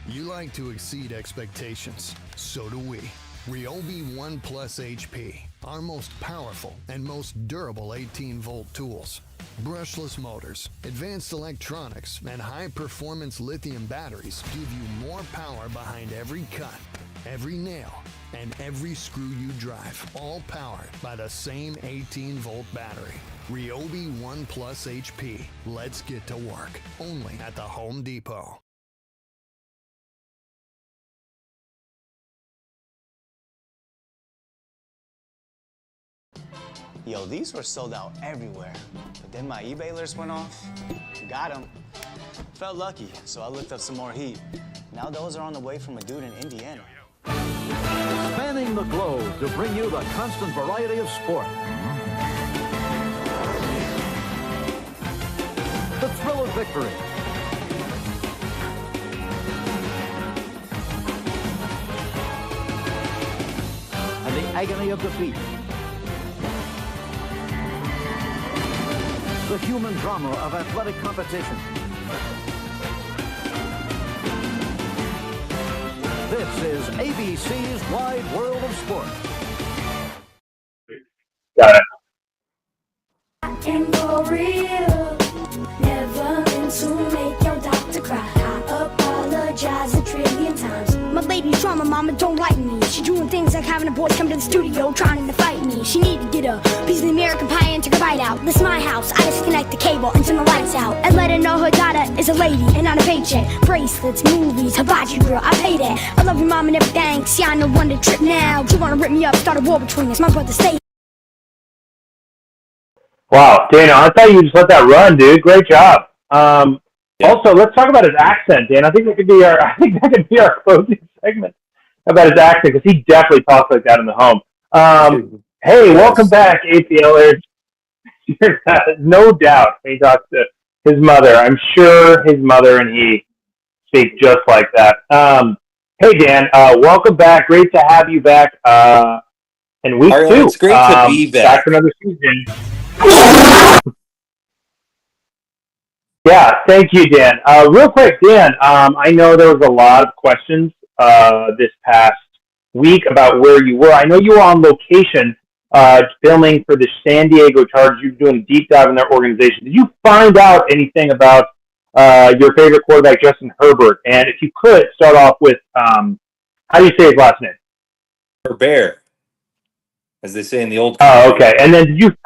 You like to exceed expectations. So do we. Ryobi One Plus HP, our most powerful and most durable 18-volt tools. Brushless motors, advanced electronics, and high-performance lithium batteries give you more power behind every cut, every nail, and every screw you drive, all powered by the same 18-volt battery. Ryobi One Plus HP. Let's get to work. Only at the Home Depot. Yo, these were sold out everywhere. But then my eBay alerts went off. Got them. Felt lucky, so I looked up some more heat. Now those are on the way from a dude in Indiana. Spanning the globe to bring you the constant variety of sport. The thrill of victory. And the agony of defeat. The human drama of athletic competition. This is ABC's Wide World of Sport. Got it. I can go real. Never meant to make your doctor cry. I apologize a trillion times. My baby's trauma, mama don't like me. She doing things like having a boy come to the studio trying to fight me. She need to get a piece of the American pie and take a bite out. This is my house, I disconnect the cable and turn the lights out. And let her know her daughter is a lady and not a paycheck. Bracelets, movies, hibachi girl, I pay that. I love your mom and everything, see I know one to trip now. You wanna rip me up, start a war between us, my brother stay. Wow, Dana, I thought you just let that run, dude. Great job. Also, let's talk about his accent, Dan. I think that could be our closing segment about his accent, because he definitely talks like that in the home. Hey, welcome back, APLers. No doubt he talks to his mother. I'm sure his mother and he speak just like that. Hey, Dan, welcome back. Great to have you back in week 2. It's great to be back. For another season. Yeah, thank you, Dan. Real quick, Dan, I know there was a lot of questions this past week about where you were. I know you were on location filming for the San Diego Chargers. You were doing a deep dive in their organization. Did you find out anything about your favorite quarterback, Justin Herbert? And if you could, start off with, how do you say his last name? Herbert, as they say in the old country. Oh, okay. And then did you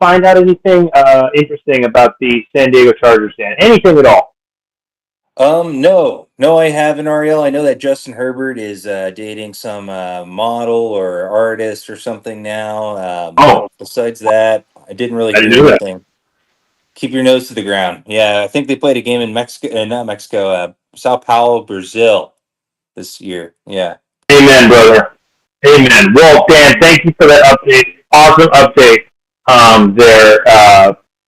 find out anything interesting about the San Diego Chargers, Dan? Anything at all? No, I haven't, Ariel. I know that Justin Herbert is dating some model or artist or something now. Besides that, I didn't really hear anything. Keep your nose to the ground. Yeah, I think they played a game in Sao Paulo, Brazil this year. Yeah. Amen, brother. Amen. Well, Dan, thank you for that update. Awesome update there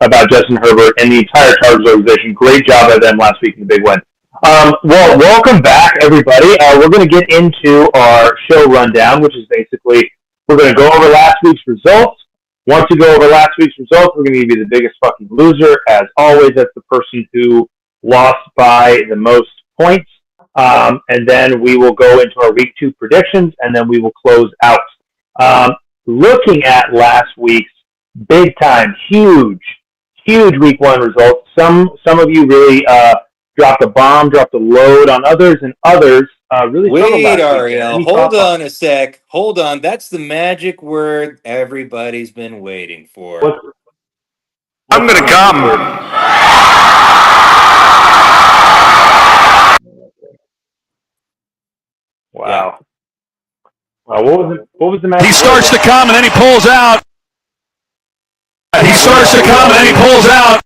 about Justin Herbert and the entire Chargers organization. Great job by them last week in the big win. Well, welcome back, everybody. We're going to get into our show rundown, which is basically we're going to go over last week's results. Once we go over last week's results, we're going to give you the biggest fucking loser. As always, that's the person who lost by the most points. And then we will go into our week 2 predictions, and then we will close out. Looking at last week's big time, huge week 1 results. Some of you really dropped a bomb, dropped a load on others, and others really struggled. Wait, Ariel, hold on a sec. Hold on. That's the magic word everybody's been waiting for. I'm going to come. Wow. What was the magic? He starts to come and then he pulls out. He starts to come and then he pulls out.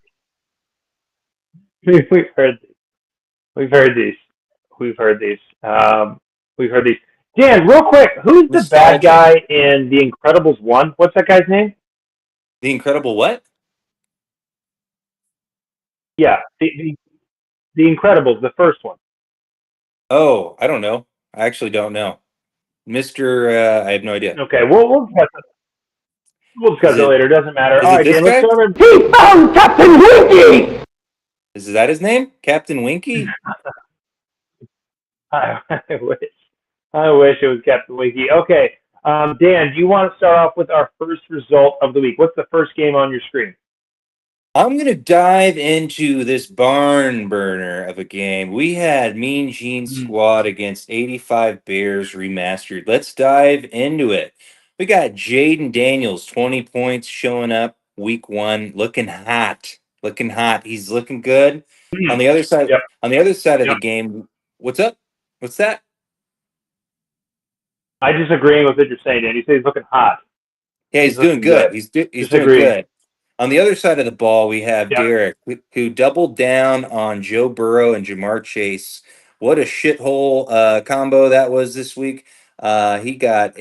We've heard these. Dan, real quick, who's the bad guy in The Incredibles 1? What's that guy's name? The Incredible what? Yeah, the Incredibles, the first one. Oh, I don't know. I actually don't know. Mr. I have no idea. Okay, we'll discuss Is it it later. Doesn't matter. is All it right, this Dan, let's guy? start with He found Captain Winky! Is that his name? Captain Winky? I, I wish. I wish it was Captain Winky. Okay, Dan, do you want to start off with our first result of the week? What's the first game on your screen? I'm going to dive into this barn burner of a game. We had Mean Gene Squad against 85 Bears remastered. Let's dive into it. We got Jaden Daniels, 20 points showing up week 1, looking hot. Looking hot. He's looking good. On the other side Yep. on the other side of the Yep. game, what's up? What's that? I disagreeing with what you're saying, Dan. You say he's looking hot. Yeah, he's doing looking good. good. He's doing Disagreeing. good. On the other side of the ball, we have Yep. Derek, who doubled down on Joe Burrow and Jamar Chase. What a shithole combo that was this week. He got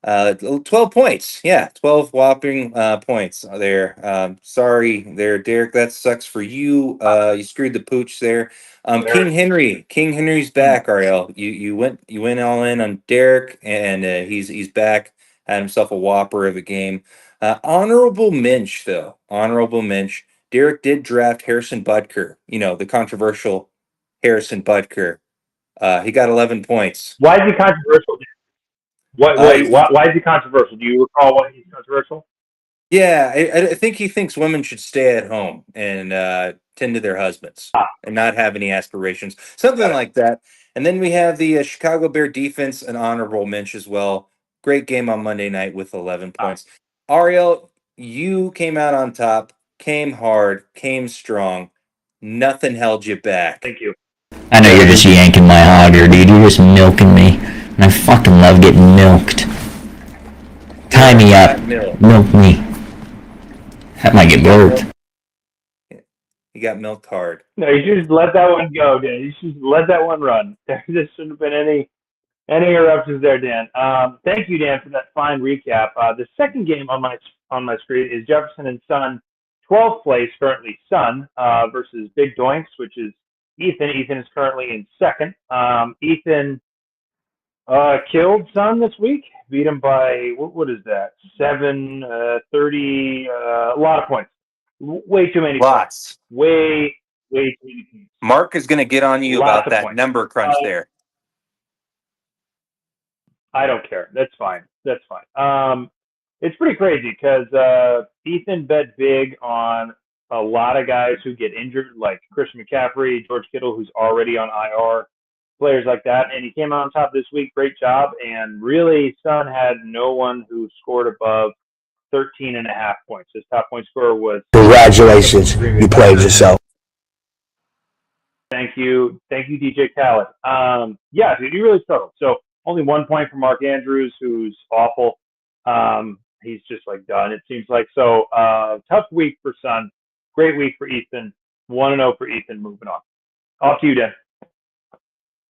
12 points. Yeah, 12 whopping points there. Sorry there, Derek. That sucks for you. You screwed the pooch there. King Henry's back. Ariel, you went all in on Derek, and he's back. Had himself a whopper of a game. Honorable Minch, though. Honorable Minch. Derek did draft Harrison Butker, the controversial Harrison Butker. He got 11 points. Why is he controversial? Why is he controversial? Do you recall why he's controversial? Yeah, I think he thinks women should stay at home and tend to their husbands and not have any aspirations, something like that. And then we have the Chicago Bear defense, an honorable mention as well. Great game on Monday night with 11 points. Ariel, you came out on top, came hard, came strong. Nothing held you back. Thank you. I know you're just yanking my hog here, dude. You're just milking me. And I fucking love getting milked. Tie me up. Milk me. That might get milked. He got milked hard. No, you should just let that one go, Dan. You should let that one run. There shouldn't have been any interruptions there, Dan. Thank you, Dan, for that fine recap. The second game on my screen is Jefferson and Son, 12th place, currently Son, versus Big Doinks, which is Ethan. Ethan is currently in second. Ethan killed Son this week. Beat him by, what is that? 30, a lot of points. Way too many Lots. points. Way too many points. Mark is going to get on you Lots about that points. number crunch there. I don't care. That's fine. It's pretty crazy because Ethan bet big on a lot of guys who get injured, like Christian McCaffrey, George Kittle, who's already on IR, players like that. And he came out on top this week. Great job. And really, Son had no one who scored above 13.5 points. His top point scorer was... Congratulations. You played yourself. Thank you, DJ Khaled. Yeah, dude, you really struggled. So only 1 point for Mark Andrews, who's awful. He's just like done, it seems like. So tough week for Son. Great week for Ethan. 1-0 for Ethan. Moving on. Off to you, Dan.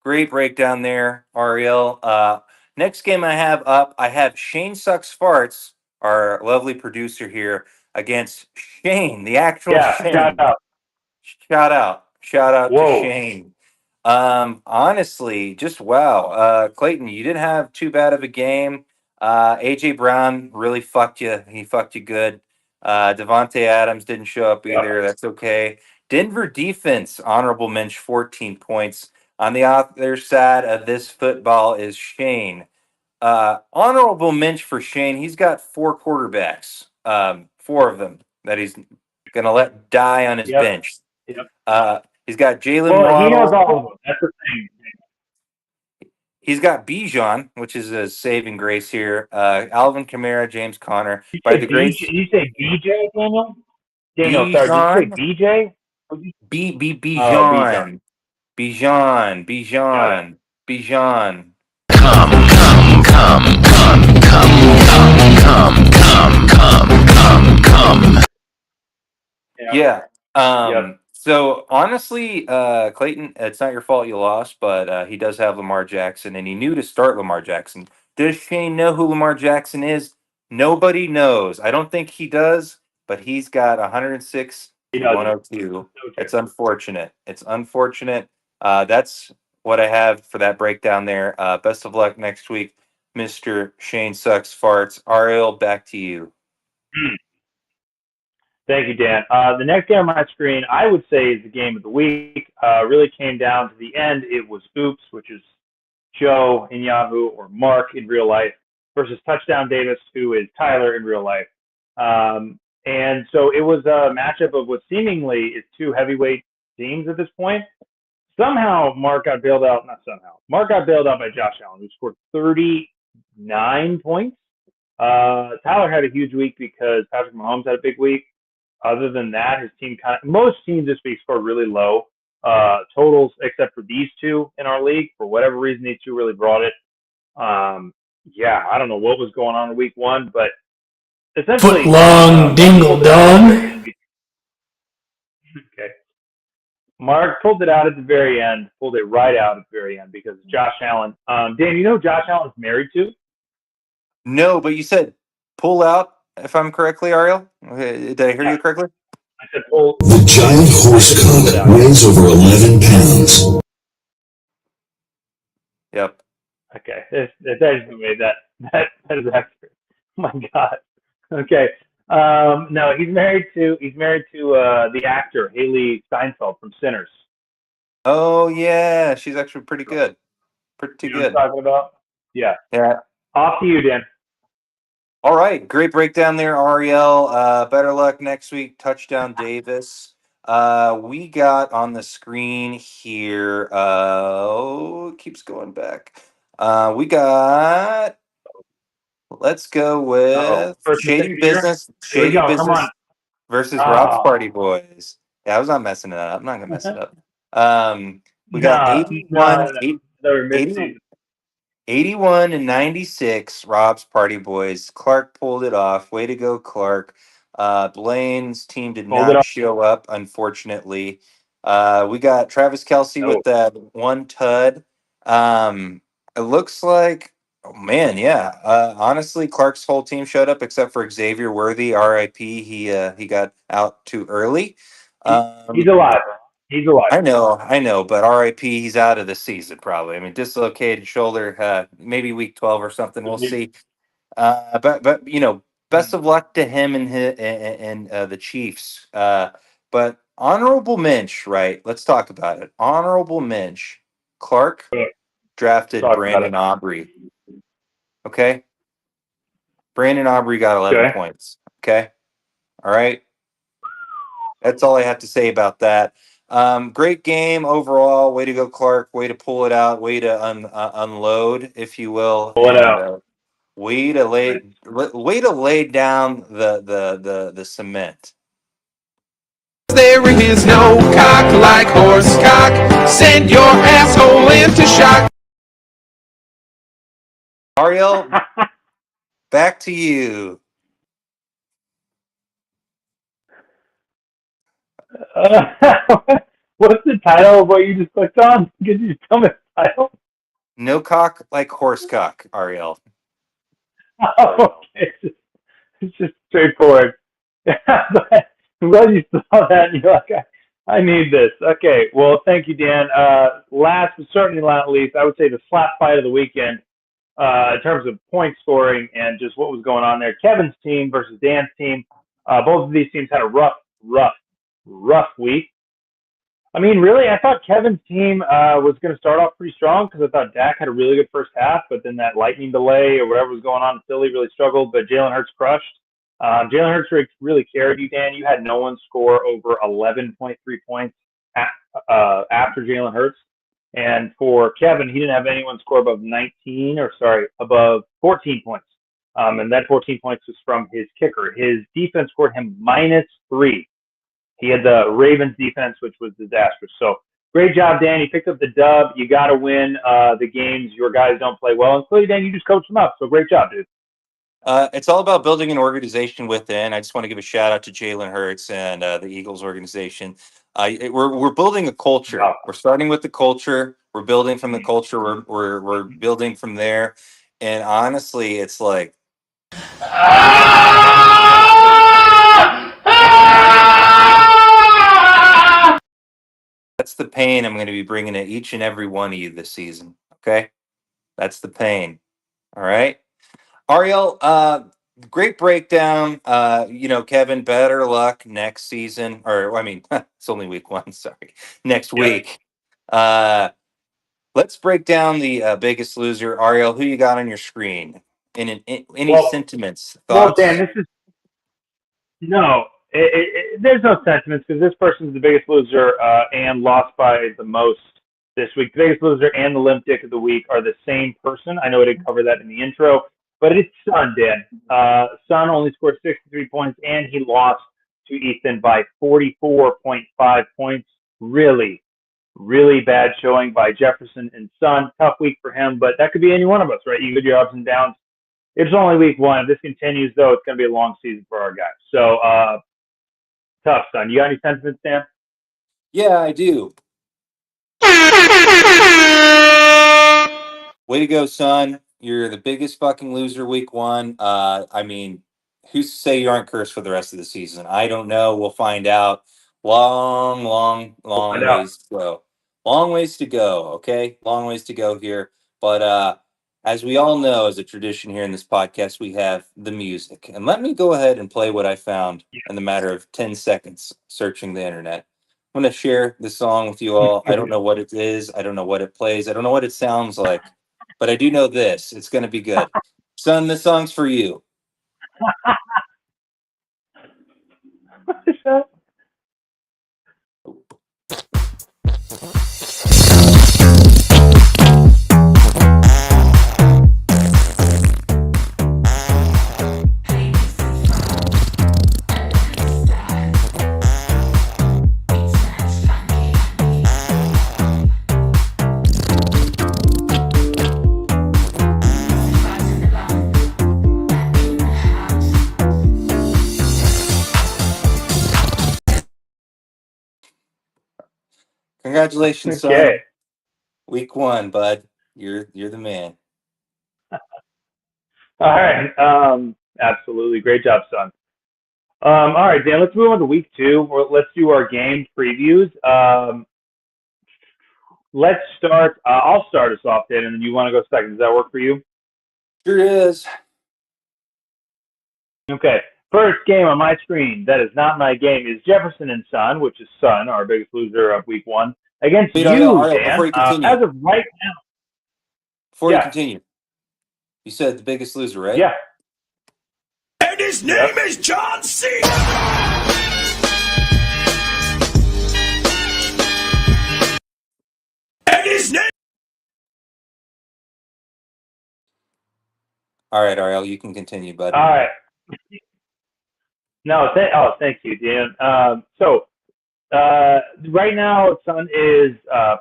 Great breakdown there, Ariel. Next game I have up, I have Shane Sucks Farts, our lovely producer here, against Shane, the actual Shane. Shout out to Shane. Honestly, just wow. Clayton, you didn't have too bad of a game. AJ Brown really fucked you. He fucked you good. Devontae Adams didn't show up either. That's okay. Denver defense, honorable mention, 14 points. On the other side of this football is Shane. Honorable mention for Shane. He's got 4 quarterbacks, 4 of them that he's going to let die on his bench. Yep. He's got Jalen Waddle. He knows all of them. That's the thing. He's got Bijan, which is a saving grace here. Alvin Kamara, James Conner. Did you say BJ, Daniel? Daniel, sorry. Did you say BJ? Bijan. Bijan. Come. Yeah. So honestly, Clayton, it's not your fault you lost, but he does have Lamar Jackson, and he knew to start Lamar Jackson. Does Shane know who Lamar Jackson is? Nobody knows. I don't think he does, but he's got 106 to 102. It's unfortunate. That's what I have for that breakdown there. Best of luck next week, Mr. Shane Sucks Farts. Ariel, back to you. Thank you, Dan. The next game on my screen, I would say, is the game of the week. Really came down to the end. It was Oops, which is Joe in Yahoo, or Mark in real life, versus Touchdown Davis, who is Tyler in real life. And so it was a matchup of what seemingly is two heavyweight teams at this point. Somehow, Mark got bailed out. Not somehow. Mark got bailed out by Josh Allen, who scored 39 points. Tyler had a huge week because Patrick Mahomes had a big week. Other than that, his team most teams this week scored really low totals, except for these two in our league. For whatever reason, these two really brought it. Yeah, I don't know what was going on in week one, but essentially, foot long dingle dong. Okay. Mark pulled it out at the very end, pulled it right out at the very end because Josh Allen. Dan, you know who Josh Allen is married to? No, but you said pull out, if I'm correctly, Ariel. Okay, did I hear you correctly? I said pull. The giant horse cock weighs over 11 pounds. Yep. Okay, that is the way that is accurate. Oh my God. Okay. No, he's married to the actor Haley Steinfeld from Sinners. Oh yeah, she's actually pretty good. Pretty You know good. what I'm talking about? Yeah. Yeah. Off to you, Dan. All right, great breakdown there, Ariel. Better luck next week, Touchdown Davis. We got on the screen here. It keeps going back. We got. Let's go with Shady Business. Here we Shady go. Come Business on. versus Rob's Party Boys. Yeah, I was not messing it up. I'm not gonna mess it up. We got 81 and 96, Rob's Party Boys. Clark pulled it off. Way to go, Clark. Blaine's team did not show up, unfortunately. We got Travis Kelce with that one tud. It looks like, oh man, yeah. Honestly, Clark's whole team showed up except for Xavier Worthy, R.I.P. He got out too early. He's alive. He's alive. I know, but R.I.P. He's out of the season probably. I mean, dislocated shoulder, maybe week 12 or something. We'll see. But you know, best of luck to him and the Chiefs. But honorable mensch, right? Let's talk about it. Honorable mensch. Clark drafted Brandon Aubrey. Okay, Brandon Aubrey got 11 points. Okay, all right. That's all I have to say about that. Great game overall. Way to go, Clark. Way to pull it out. Way to unload, if you will. Pull it out. Way to lay down the cement. There is no cock like horse cock. Send your asshole into shock. Ariel, back to you. What's the title of what you just clicked on? Could you just tell me the title? No cock like horse cock, Ariel. Oh, okay. It's just straightforward. I'm glad you saw that and you're like, I need this. Okay, well, thank you, Dan. Last but certainly not least, I would say the slap fight of the weekend in terms of point scoring and just what was going on there. Kevin's team versus Dan's team. Both of these teams had a rough week. I mean, really, I thought Kevin's team was going to start off pretty strong because I thought Dak had a really good first half, but then that lightning delay or whatever was going on in Philly really struggled, but Jalen Hurts crushed. Jalen Hurts really carried you, Dan. You had no one score over 11.3 points after Jalen Hurts. And for Kevin, he didn't have anyone score above 14 points. And that 14 points was from his kicker. His defense scored him -3. He had the Ravens defense, which was disastrous. So great job, Dan. You picked up the dub. You got to win the games your guys don't play well. And clearly, Dan, you just coached them up. So great job, dude. It's all about building an organization within. I just want to give a shout out to Jalen Hurts and the Eagles organization. We're building a culture. We're starting with the culture. We're building from the culture. We're building from there. And honestly, it's like That's the pain I'm going to be bringing to each and every one of you this season. Okay, that's the pain. All right, Ariel. Great breakdown. Kevin, better luck next season. Or I mean, it's only week 1. Sorry, next week. Let's break down the Biggest Loser. Ariel, who you got on your screen? Any sentiments, Well, thoughts? Dan, there's no sentiments because this person's the biggest loser and lost by the most this week. The biggest loser and the limp dick of the week are the same person. I know I didn't cover that in the intro, but it's Sun, Dan. Sun only scored 63 points, and he lost to Ethan by 44.5 points. Really, really bad showing by Jefferson and Sun. Tough week for him, but that could be any one of us, right? You get your ups and downs. It's only week 1. If this continues, though, it's going to be a long season for our guys. So, tough, Son. You got any sentiments, Dan? Yeah, I do. Way to go, Son. You're the biggest fucking loser week 1. I mean, who's to say you aren't cursed for the rest of the season? I don't know. We'll find out. Long ways to go. Long ways to go, okay? Long ways to go here. But as we all know, as a tradition here in this podcast, we have the music. And let me go ahead and play what I found in the matter of 10 seconds searching the internet. I'm going to share this song with you all. I don't know what it is. I don't know what it plays. I don't know what it sounds like. But I do know this. It's going to be good. Son, this song's for you. What is that? Congratulations, son. Okay. Week 1, bud. You're the man. All right. Absolutely. Great job, Son. All right, Dan, let's move on to week 2. Let's do our game previews. Let's start. I'll start us off, Dan, and then you want to go second. Does that work for you? Sure is. Okay. First game on my screen that is not my game is Jefferson and Son, which is Son, our biggest loser of week 1, against Wait, you, Ariel, Dan. before you continue. As of right now. Before you continue, you said the biggest loser, right? Yeah. And his name is John C. And his name. All right, Ariel, you can continue, bud. All right. No, thank you, Dan. Right now, Son is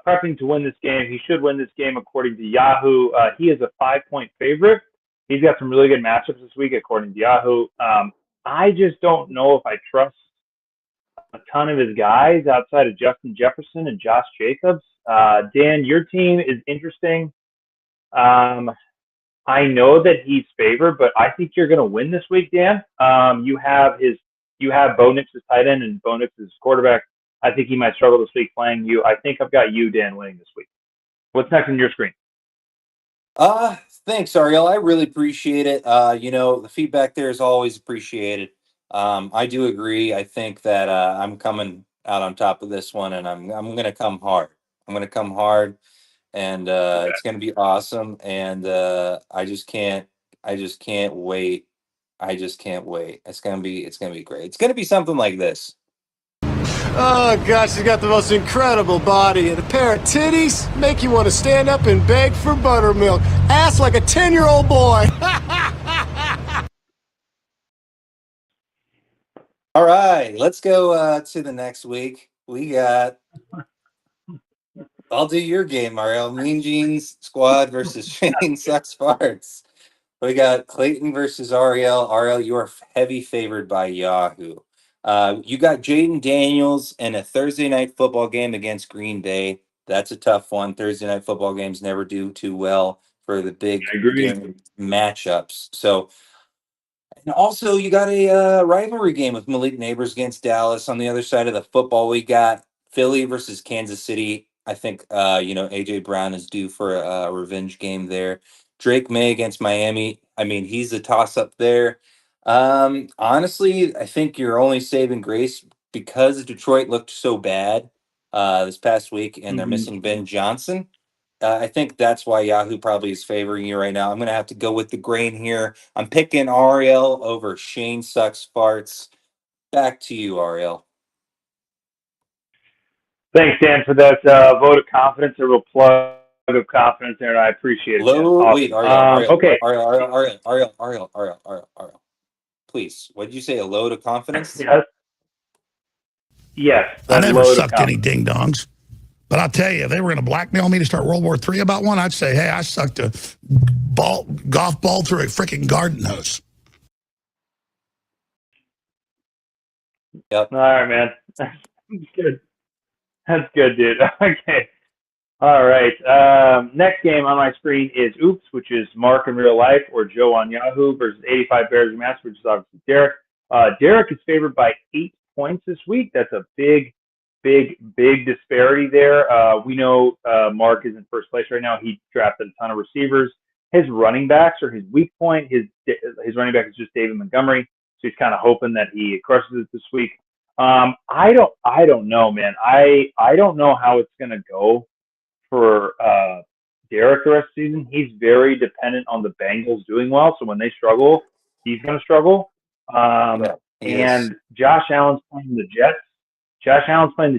prepping to win this game. He should win this game according to Yahoo. He is a 5-point favorite. He's got some really good matchups this week according to Yahoo. I just don't know if I trust a ton of his guys outside of Justin Jefferson and Josh Jacobs. Dan, your team is interesting. I know that he's favored, but I think you're going to win this week, Dan. You have Bo Nix as tight end and Bo Nix as quarterback. I think he might struggle this week playing you. I think I've got you, Dan, winning this week. What's next on your screen? Thanks, Ariel. I really appreciate it. The feedback there is always appreciated. I do agree. I think that I'm coming out on top of this one, and I'm going to come hard. I'm going to come hard, and it's going to be awesome. And I just can't wait. I just can't wait. It's going to be great. It's going to be something like this. Oh, gosh, she's got the most incredible body and a pair of titties make you want to stand up and beg for buttermilk. Ass like a 10-year-old boy. All right, let's go to the next week. We got... I'll do your game, Mario. Mean Jeans Squad versus Shane Sucks Farts. We got Clayton versus Ariel. Ariel, you are heavy favored by Yahoo. You got Jaden Daniels in a Thursday night football game against Green Bay. That's a tough one. Thursday night football games never do too well for the big matchups. So, and also you got a rivalry game with Malik Neighbors against Dallas. On the other side of the football, we got Philly versus Kansas City. I think AJ Brown is due for a revenge game there. Drake May against Miami. I mean, he's a toss up there. Honestly, I think you're only saving grace because Detroit looked so bad this past week, and they're missing Ben Johnson. I think that's why Yahoo probably is favoring you right now. I'm going to have to go with the grain here. I'm picking Ariel over Shane Sucks Farts. Back to you, Ariel. Thanks, Dan, for that vote of confidence, a real plug of confidence there, and I appreciate it. Awesome. Wait, Ariel, okay. Ariel. Please, what did you say? A load of confidence? Yes. I never sucked any ding-dongs. But I'll tell you, if they were going to blackmail me to start World War III about one, I'd say, hey, I sucked a golf ball through a freaking garden hose. Yep. All right, man. That's good. That's good, dude. Okay. All right. Next game on my screen is Oops, which is Mark in real life, or Joe on Yahoo versus 85 Bears Mass, which is obviously Derek. Derek is favored by 8 points this week. That's a big disparity there. We know Mark is in first place right now. He drafted a ton of receivers. His running backs are his weak point. His running back is just David Montgomery, so he's kind of hoping that he crushes it this week. I don't know, man. I don't know how it's gonna go for Derek the rest of the season. He's very dependent on the Bengals doing well, so when they struggle, he's gonna struggle. And Josh Allen's playing the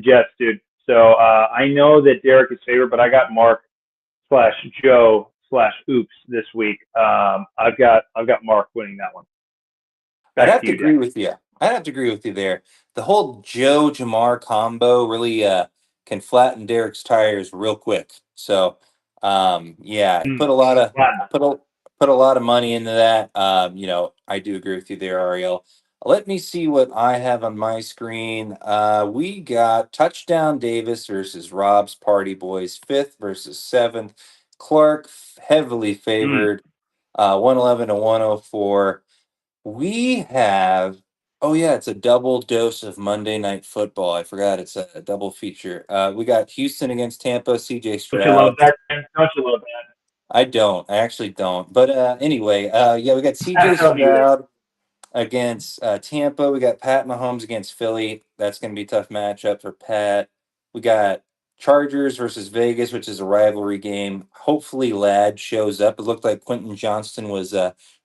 Jets. Dude. So I know that Derek is favored, but I got Mark/Joe/Oops this week. I've got Mark winning that one. I'd have to agree with you. I'd have to agree with you there. The whole Joe Jamar combo really can flatten Derek's tires real quick. So put a lot of money into that. I do agree with you there, Ariel. Let me see what I have on my screen. We got Touchdown Davis versus Rob's Party Boys, 5th versus 7th. Clark heavily favored, 111 to 104. We have, it's a double dose of Monday Night Football. I forgot it's a double feature. We got Houston against Tampa, CJ Stroud. Don't you love that, man? Don't you love that? I don't. I actually don't. But anyway, we got CJ Stroud against Tampa. We got Pat Mahomes against Philly. That's going to be a tough matchup for Pat. We got Chargers versus Vegas, which is a rivalry game. Hopefully Ladd shows up. It looked like Quentin Johnston was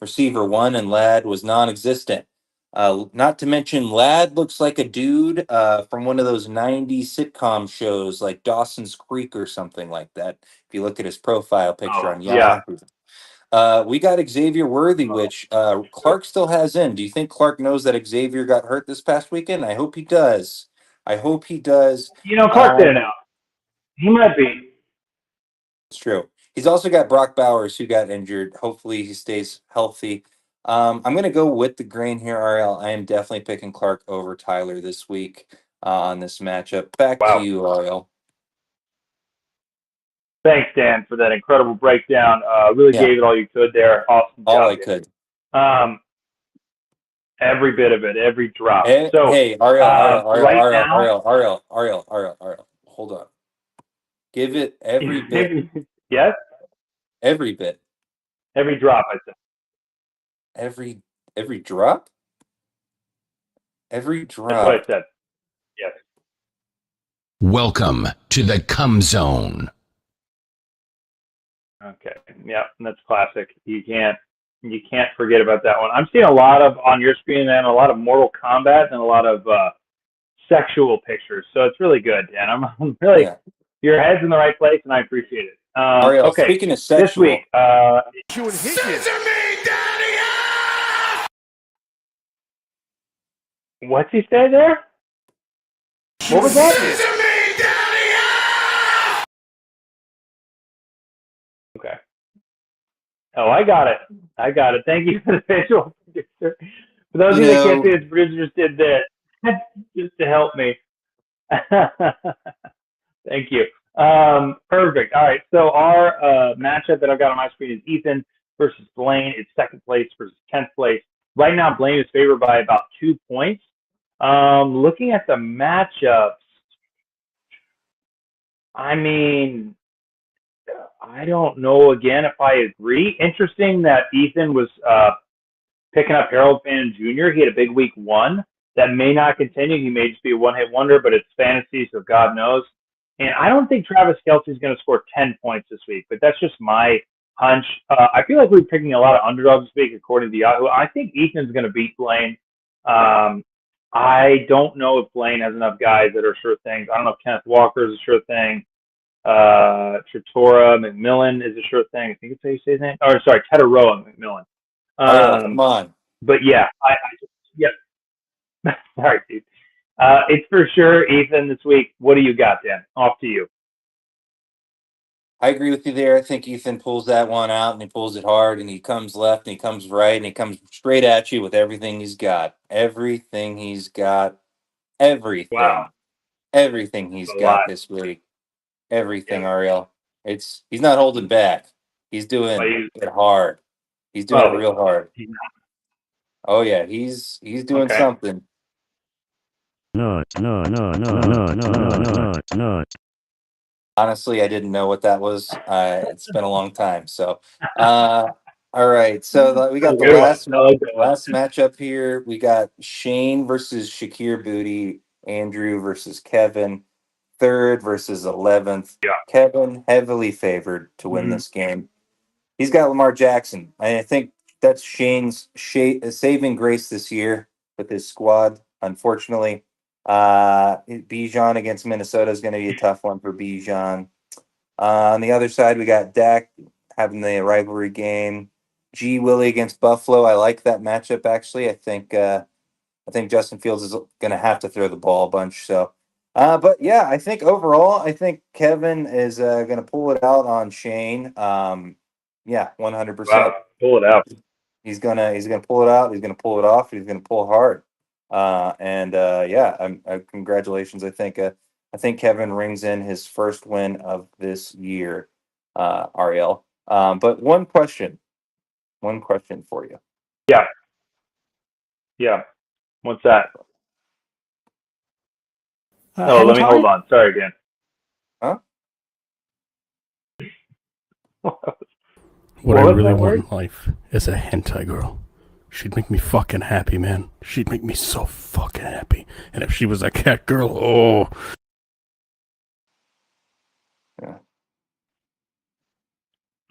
receiver 1 and Ladd was non-existent. Not to mention Ladd looks like a dude from one of those 90s sitcom shows like Dawson's Creek or something like that. If you look at his profile picture on Yahoo. We got Xavier Worthy, which Clark still has in. Do you think Clark knows that Xavier got hurt this past weekend? I hope he does. Clark didn't know. He might be. It's true. He's also got Brock Bowers, who got injured. Hopefully he stays healthy. I'm going to go with the grain here, Ariel. I am definitely picking Clark over Tyler this week on this matchup. Back to you, Ariel. Thanks, Dan, for that incredible breakdown. Really gave it all you could there. Awesome job. All I could. Every bit of it, every drop. Hey, Ariel, hold on. Give it every bit. Yes? Every bit. Every drop, I said. Every drop? Every drop. That's what I said. Yes. Welcome to the Cum Zone. Okay. Yeah, that's classic. You can't forget about that one. I'm seeing a lot of on your screen, and a lot of Mortal Kombat and a lot of sexual pictures. So it's really good, Dan. I'm really your head's in the right place, and I appreciate it. Ariel, okay. Speaking of sexual, this week, what's he say there? What was that? Okay. Oh, I got it. Thank you for the visual producer. For those of you that can't see, the producer just did this just to help me. Thank you. Perfect. All right. So our matchup that I've got on my screen is Ethan versus Blaine. It's 2nd place versus 10th place. Right now, Blaine is favored by about 2 points. Looking at the matchups, I mean, I don't know again if I agree. Interesting that Ethan was picking up Harold Fannin Jr. He had a big week 1. That may not continue. He may just be a one-hit wonder, but it's fantasy, so God knows. And I don't think Travis Kelce's going to score 10 points this week, but that's just my hunch. I feel like we're picking a lot of underdogs this week, according to Yahoo. I think Ethan's going to beat Blaine. I don't know if Blaine has enough guys that are sure things. I don't know if Kenneth Walker is a sure thing. Tritora McMillan is a sure thing. I think it's how you say his name. Or sorry, Tetaroa McMillan. Come on. But yeah, I sorry, dude. It's for sure Ethan this week. What do you got, Dan? Off to you. I agree with you there. I think Ethan pulls that one out and he pulls it hard and he comes left and he comes right and he comes straight at you with everything he's got. Everything he's got. Everything. Wow. Everything he's got this week. Everything, Ariel. He's not holding back. He's doing it hard. He's doing it real hard. Oh yeah, he's doing something. No. Honestly, I didn't know what that was. It's been a long time. So, all right. So we got the last matchup here. We got Shane versus Shakir Booty, Andrew versus Kevin, 3rd versus 11th. Yeah. Kevin heavily favored to win this game. He's got Lamar Jackson. I think that's Shane's saving grace this year with his squad. Unfortunately, Bijan against Minnesota is going to be a tough one for Bijan. On the other side, we got Dak having the rivalry game. G. Willie against Buffalo. I like that matchup actually. I think Justin Fields is going to have to throw the ball a bunch. So, but yeah, I think overall, I think Kevin is going to pull it out on Shane. Yeah, 100%. Wow, pull it out. He's gonna pull it out. He's gonna pull it off. He's gonna pull hard. Congratulations. I think Kevin rings in his first win of this year, Ariel. But one question for you. Yeah. What's that? Let me hold on. Sorry again. Huh? What I really want in life is a hentai girl. She'd make me fucking happy, man. She'd make me so fucking happy. And if she was a cat girl, oh. Yeah.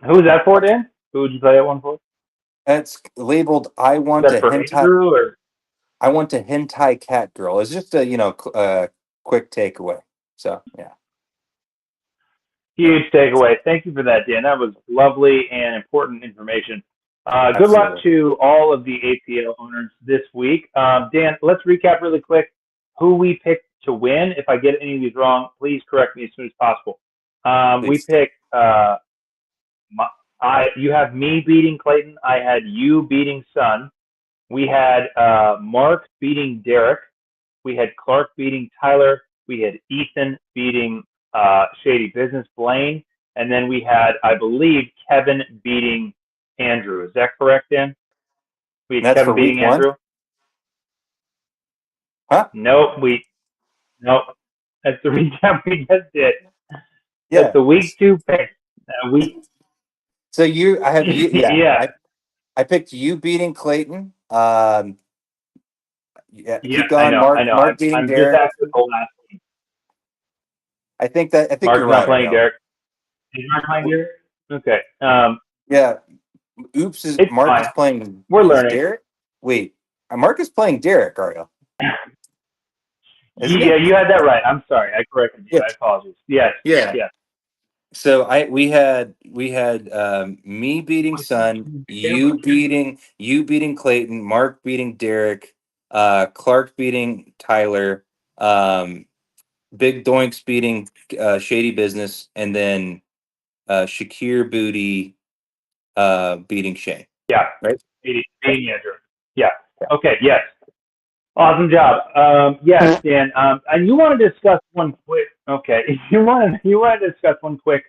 Who is that for, Dan? Who would you play that one for? It's labeled "I want a hentai." I want a hentai cat girl. It's just a quick takeaway. So yeah. Huge takeaway. Thank you for that, Dan. That was lovely and important information. Good luck to all of the APL owners this week. Dan, let's recap really quick who we picked to win. If I get any of these wrong, please correct me as soon as possible. We picked, you have me beating Clayton. I had you beating Sun. We had Mark beating Derek. We had Clark beating Tyler. We had Ethan beating Shady Business Blaine. And then we had, I believe, Kevin beating Andrew. Is that correct, Dan? We had Kevin beating Andrew. Huh? Nope. That's the recap we just did. Yeah. That's the week 2 pick. So I have you. Yeah. Yeah. I picked you beating Clayton. Keep I going. know. Mark beating I'm Derek. just after the last week. I think Mark's you're not right. playing Derek. Is Mark playing Derek? Okay. Yeah. Oops. Mark fine. is playing. We're learning. Derek? Wait. Mark is playing Derek, Ariel. Yeah, you had that right. I'm sorry. I corrected you. I apologize. Yes. Yeah. Yes. So we had me beating Sun, you beating Clayton, Mark beating Derek, Clark beating Tyler, Big Doinks beating Shady Business, and then Shakir Booty beating Shane. Yeah. Right? Beating Andrew. Yeah. Okay. Yes. Awesome job. Yes, Dan. And you want to discuss one quick. Okay. You want to discuss one quick.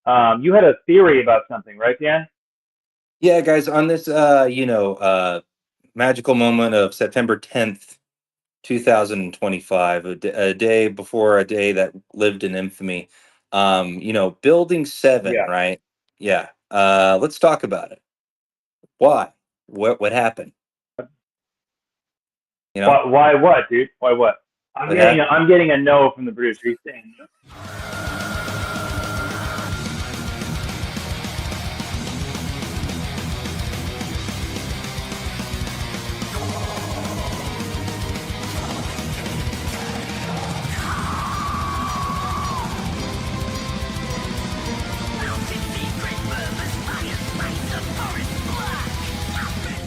You had a theory about something, right, Dan? Yeah, guys. On this, magical moment of September 10th, 2025, a day before a day that lived in infamy. Building 7, right? Yeah. Let's talk about it. Why? What happened? Why what, dude? Why what? I'm getting a no from the producer. He's saying no.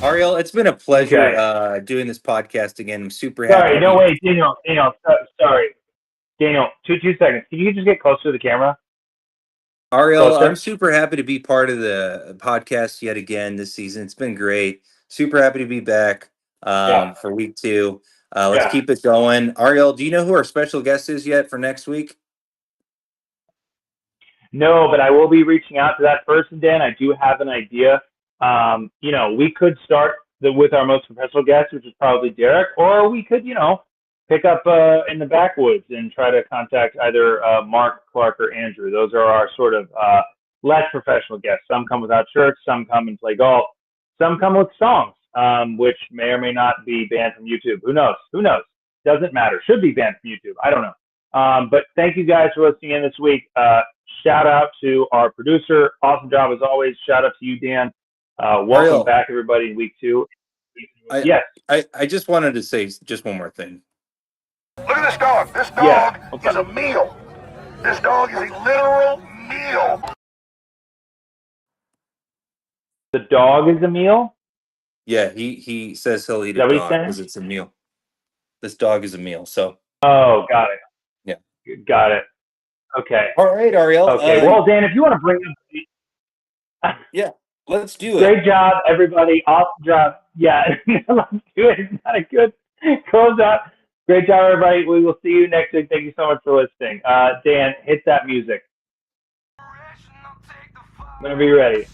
Ariel, it's been a pleasure doing this podcast again. I'm super happy. Sorry, Daniel, sorry. Daniel, two seconds. Can you just get closer to the camera? Ariel, Closer? I'm super happy to be part of the podcast yet again this season. It's been great. Super happy to be back for week 2. Let's keep it going. Ariel, do you know who our special guest is yet for next week? No, but I will be reaching out to that person, Dan. I do have an idea. We could start with our most professional guest, which is probably Derek, or we could, pick up in the backwoods and try to contact either Mark, Clark, or Andrew. Those are our sort of less professional guests. Some come without shirts, some come and play golf, some come with songs, which may or may not be banned from YouTube. Who knows? Doesn't matter. Should be banned from YouTube. I don't know. But thank you guys for listening in this week. Shout out to our producer. Awesome job as always. Shout out to you, Dan. Welcome back, everybody, in week 2. Yes. I just wanted to say just one more thing. Look at this dog. This dog is a meal. This dog is a literal meal. The dog is a meal? Yeah, he says he'll eat a dog because it's a meal. This dog is a meal, so. Oh, got it. Yeah. Got it. Okay. All right, Ariel. Okay, well, Dan, if you want to bring up... Yeah, let's do it. Great job, everybody. Awesome job. Yeah, let's do it. It's not a good close out. Great job, everybody. We will see you next week. Thank you so much for listening. Dan, hit that music. Whenever you're ready.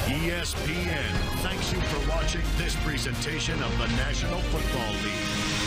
ESPN thanks you for watching this presentation of the National Football League.